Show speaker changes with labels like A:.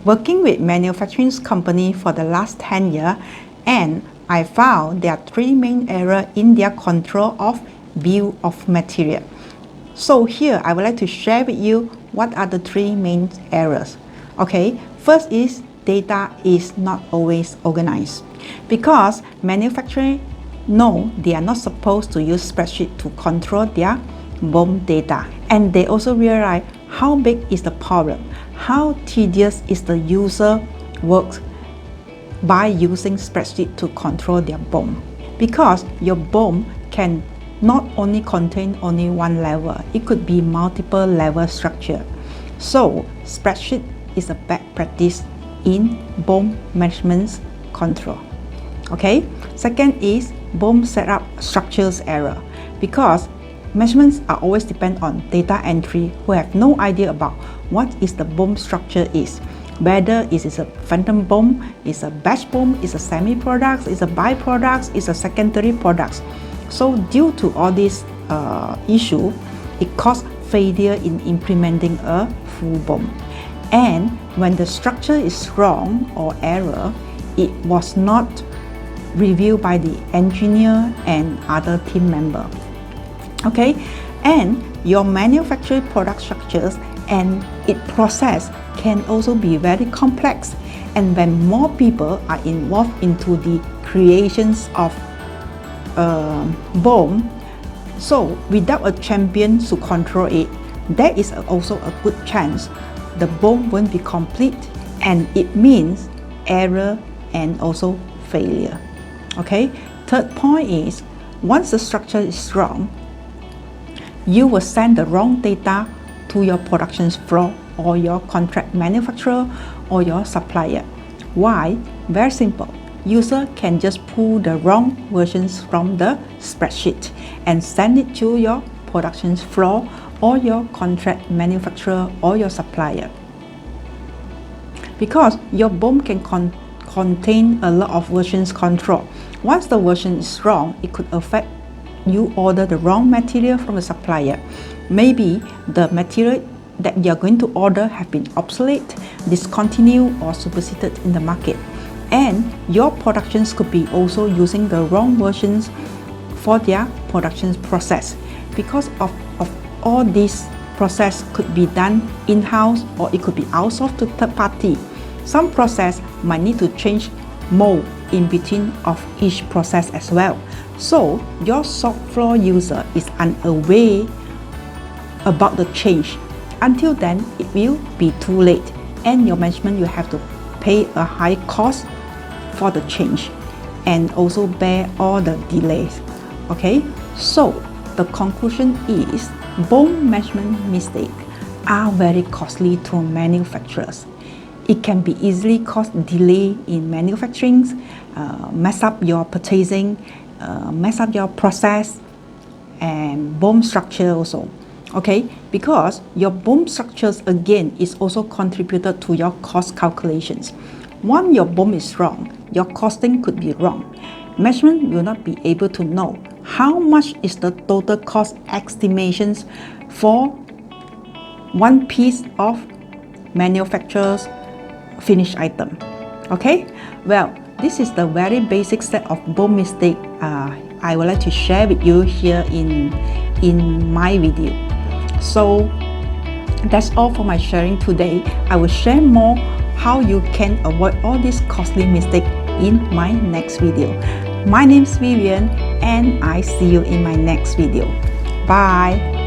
A: working with manufacturing company for the last 10 years, and I found there are three main errors in their control of bill of material. So here I would like to share with you what are the three main errors. Okay, first is data is not always organized, because manufacturers know they are not supposed to use spreadsheet to control their BOM data, and they also realize how big is the problem, how tedious is the user work by using spreadsheet to control their BOM. Because your BOM can not only contain only one level, it could be multiple level structure. So spreadsheet is a bad practice in BOM management control. Okay, second is BOM setup structures error, because measurements are always depend on data entry who have no idea about what is the BOM structure is. Whether it is a phantom BOM, is a batch BOM, is a semi-products, is a byproducts, is a secondary products. So due to all these issue, it caused failure in implementing a full BOM. And when the structure is wrong or error, it was not reviewed by the engineer and other team member. Okay, and your manufacturing product structures and its process can also be very complex, and when more people are involved into the creations of BOM, so without a champion to control it, there is also a good chance the BOM won't be complete, and it means error and also failure. Okay, third point is, once the structure is wrong, you will send the wrong data to your production floor or your contract manufacturer or your supplier. Why? Very simple. User can just pull the wrong versions from the spreadsheet and send it to your production floor or your contract manufacturer or your supplier. Because your BOM can contain a lot of versions control. Once the version is wrong, it could affect you order the wrong material from the supplier. Maybe the material that you're going to order have been obsolete, discontinued, or superseded in the market. And your productions could be also using the wrong versions for their production process. Because of all this process could be done in-house or it could be outsourced to third party. Some process might need to change mode in between of each process as well. So your shop floor user is unaware about the change. Until then, it will be too late, and your management will have to pay a high cost for the change and also bear all the delays. Okay, so the conclusion is BOM management mistakes are very costly to manufacturers. It can be easily cause delay in manufacturing, mess up your purchasing, mess up your process, and BOM structure also. Okay, because your BOM structures again is also contributed to your cost calculations. Once your BOM is wrong, your costing could be wrong. Management will not be able to know how much is the total cost estimations for one piece of manufacturer's finished item. Okay, well, this is the very basic set of BOM mistake I would like to share with you here in my video. So that's all for my sharing today. I will share more how you can avoid all these costly mistakes in my next video. My name is Vivian, and I see you in my next video. Bye.